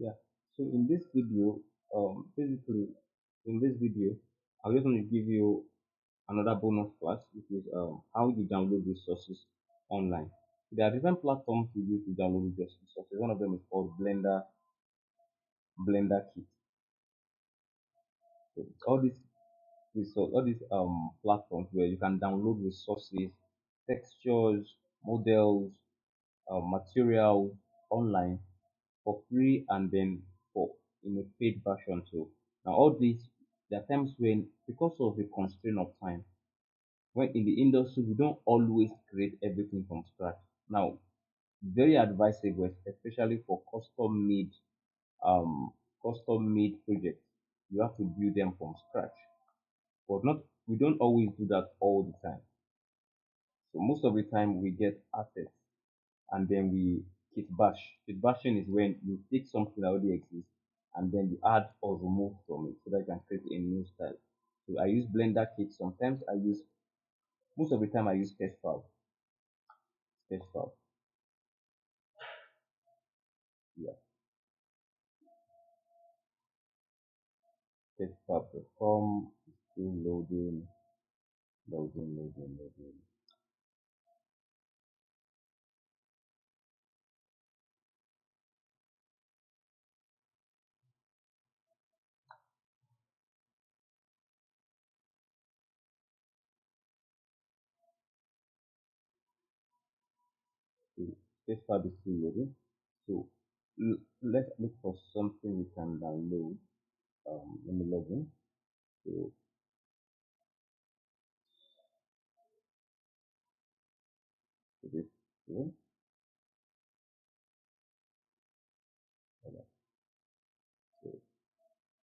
Yeah. So in this video, basically in this video, I just want to give you another bonus class, which is how you download resources online. There are different platforms you use to download resources. One of them is called Blender Kit. So all these platforms where you can download resources, textures, models, materials online for free and then for in a paid version too. Now all these, there are times when because of the constraint of time, when in the industry we don't always create everything from scratch. Now very advisable, especially for custom made projects. You have to build them from scratch. But not we don't always do that all the time. So most of the time we get assets and then we kit bash. Kit bashing is when you take something that already exists and then you add or remove from it so that you can create a new style. So I use Blender kit. Sometimes I use most of the time I use Sketchfab. Sketchfab. Yeah. Sketchfab.com is still loading. So Sketchfab is still loading. So let's look for something we can download. Let me log in. So to this here. Alright, so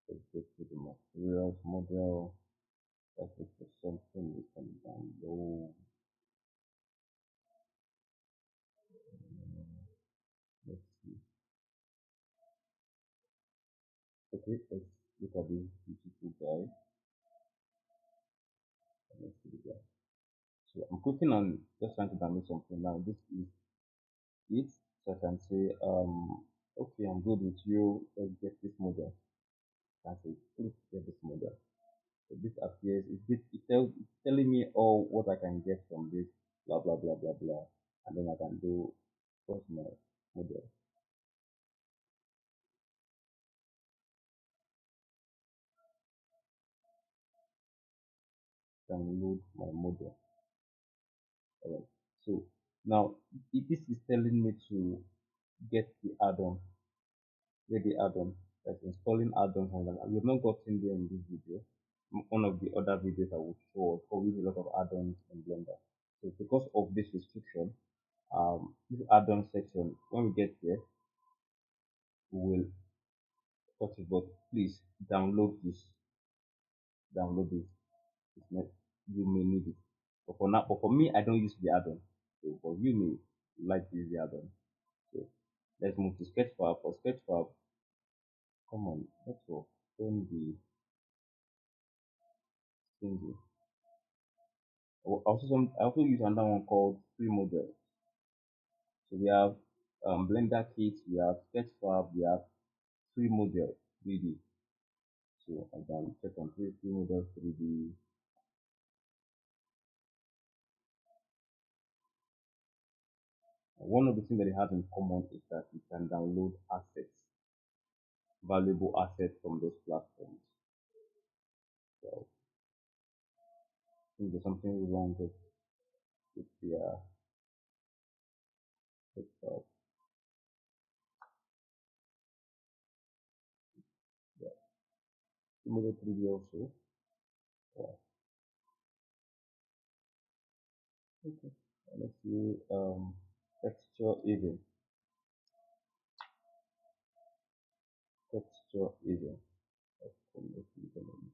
let's go to the materials model. Let's look for something we can download. Let's see. Okay, let's look at this beautiful guy. Let's see the guy. So I'm clicking on just trying to download something now. This is it. So I can say, okay, I'm good with you. Let's get this model. I can say, please get this model. So this appears, it's telling me all what I can get from this, blah, blah, blah, blah, blah. And then I can do, what's my model? Download my model. Alright. So now this is telling me to get the add-on, get the add-on, like installing add-ons and that. We have not gotten there in this video. One of the other videos I will show us, always a lot of add-ons in Blender. So because of this restriction, this add-on section, when we get there, we will touch it. But please download this. It's not, you may need it. But for now, but for me, I don't use the add-on. So for you may like to use the add-on. So let's move to Sketchfab. For Sketchfab, come on, let's go. Don't be stingy. I also use another one called free model. So we have Blender Kit, we have Sketchfab, we have free model 3D. So I can check on free model 3D. One of the things that they have in common is that you can download assets, valuable assets from those platforms. So I think there's something wrong with the yeah, model 3D also. Yeah. Okay. Let's see texture even. Texture even. Let's see the name.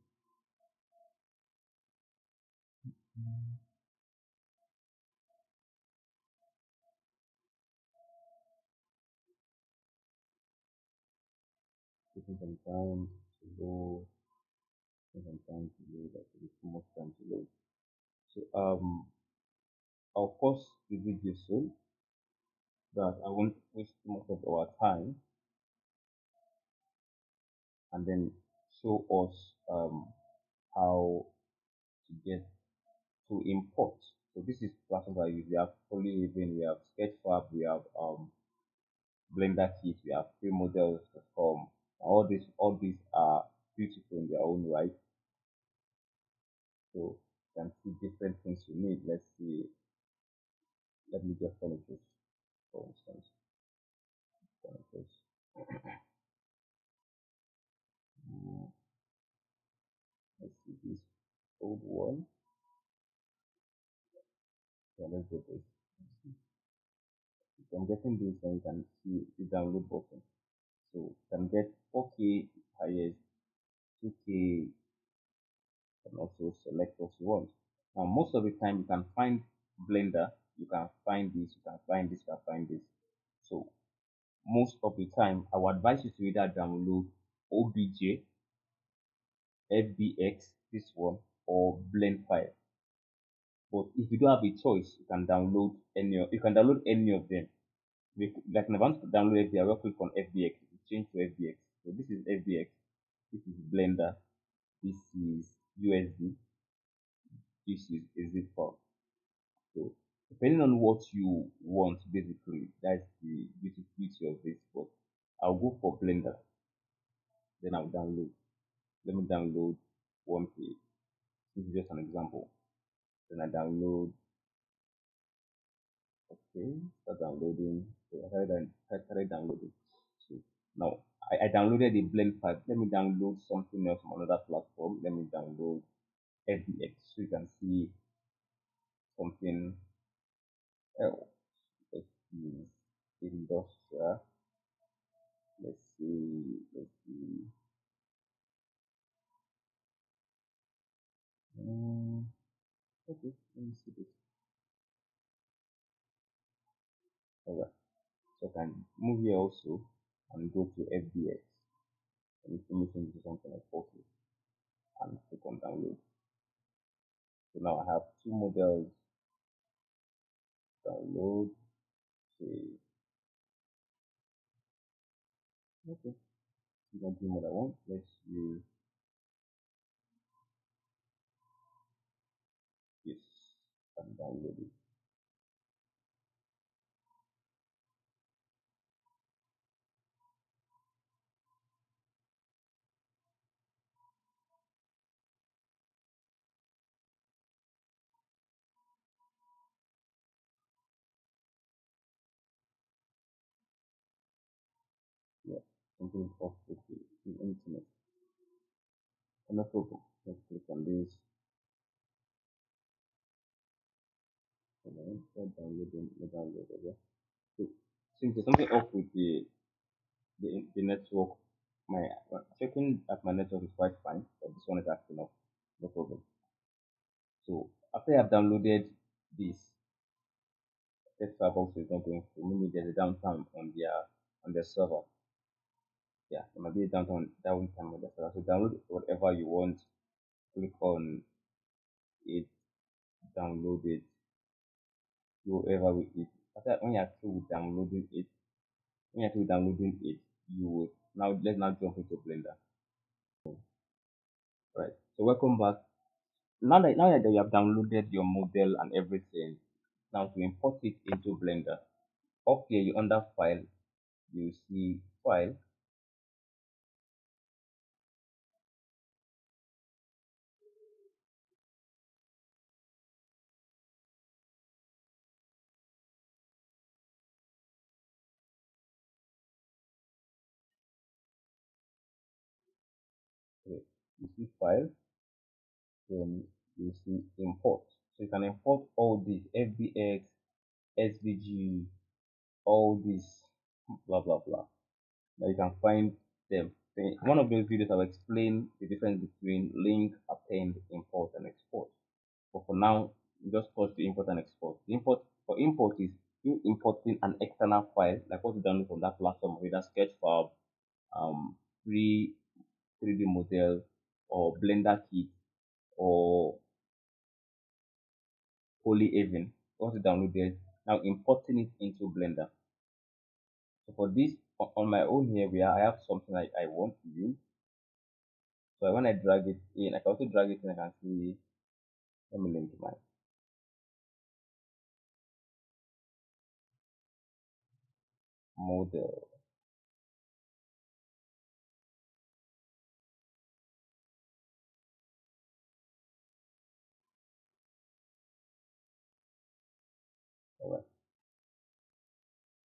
Taking some time to load, taking some time to load, like too much time to load. So I'll pause the video soon that I won't waste too much of our time. and then show us how to get to import. So this is platforms I use. We have Polyhaven, we have Sketchfab, we have Blender Kit, we have freemodels.com. All these are beautiful in their own right. So you can see different things you need. Let's see. Let me get furniture, for instance. Furniture. Mm, let's see this old one. Yeah, let's get this. So I'm getting this, and you can see the download button. So you can get 4K highest, 2K, and also select what you want. Now, most of the time, you can find Blender, you can find this, you can find this, you can find this. So, most of the time, I would advise you to either download OBJ, FBX, this one, or Blend file. But if you don't have a choice, you can download any of them. Like if I want to download FBX, I will click on FBX, it will change to FBX. So this is FBX, this is Blender, this is USD, this is a zip file. So depending on what you want, basically, that's the beauty of this. But I'll go for Blender, then I'll download. Let me download one page. This is just an example. Then I download. Okay, start downloading. So I started downloading. So now I downloaded the blend file. Let me download something else from another platform. Let me download FBX so you can see something else. Let's see industrial. Let's see. Mm, okay, let me see this. Alright, so I can move here also and go to FBX and finish into something like 40 and click on download. So now I have two models. Download. Okay, okay. You can do what I want. Let's use this and download it. Yeah, something is off with the internet. And no problem. Let's click on this. And then start downloading the download. Okay. So since there's something off with the network, my checking at my network is quite fine, but this one is acting up. No problem. So after I've downloaded this, test file box is not going through. Maybe there's a downtime on their server. Yeah, there might be a downtime on the server. So download whatever you want. Click on it, download it, whoever with it. After when you're through with downloading it, you will now jump into Blender. Right. So welcome back. Now that you have downloaded your model and everything, now to import it into Blender. Up here, you under File, you see File. Okay, you see File, then you see Import. So you can import all these FBX, SVG, all these blah blah blah. Now you can find them. In one of those videos, I'll explain the difference between link, append, import, and export. But for now, we just touch the import and export. The import is you importing an external file, like what you download from that platform, whether Sketchfab, free 3D model, or Blender kit, or Polyhaven. Once you download it, now importing it into Blender. So for this, on my own here, where I have something like I want to use. So when I drag it in, I can also drag it in. I can see. Let me link my model. All right.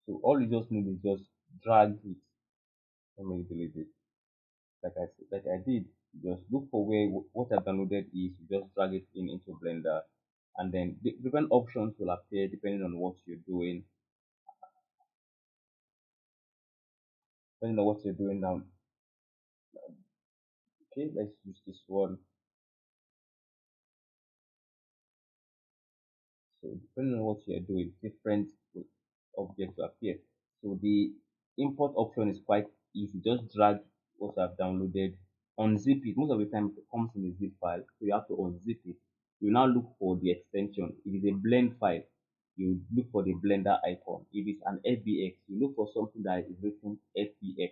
So all you just need is just drag it. Let me delete it. Like I did. Just look for where what I've downloaded is. You just drag it in into Blender, and then the different options will appear depending on what you're doing. Depending on what you're doing now. Okay, let's use this one. So depending on what you're doing, different objects will appear. So the import option is quite easy. Just drag what I've downloaded, unzip it. Most of the time it comes in a zip file, so you have to unzip it. You now look for the extension. If it's a blend file, you look for the blender icon. If it's an FBX, you look for something that is written FBX,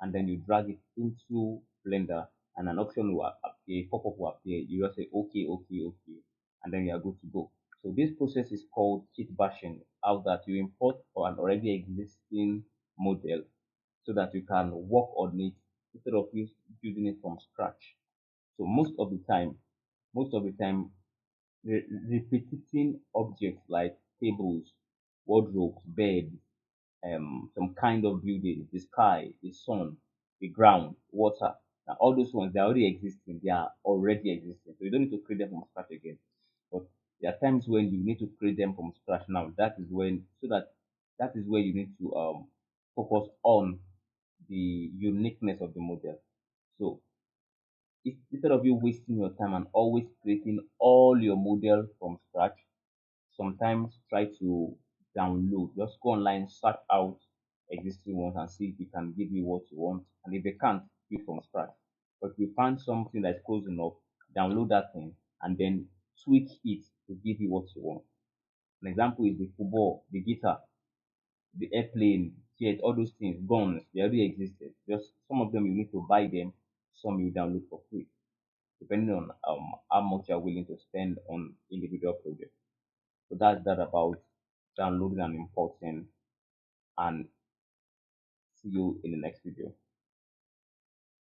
and then you drag it into Blender, and an option will appear, pop-up will appear. You just say okay, okay, okay, and then you are good to go. So this process is called kit bashing, how that you import or an already existing model so that you can work on it instead of using it from scratch. So most of the time, repetiting objects like tables, wardrobes, beds, some kind of building, the sky, the sun, the ground, water. Now, all those ones, they're already existing. They are already existing. So you don't need to create them from scratch again. But there are times when you need to create them from scratch now. That is when, so that is where you need to focus on the uniqueness of the model. So instead of you wasting your time and always creating all your model from scratch, sometimes try to download. Just go online, search out existing ones and see if it can give you what you want. And if they can't, do it from scratch. But if you find something that's close enough, download that thing and then tweak it to give you what you want. An example is the football, the guitar, the airplane, jet, all those things, guns, they already existed. Just some of them you need to buy them, some you download for free, depending on how much you're willing to spend on individual projects. So that's that about downloading and importing, and see you in the next video.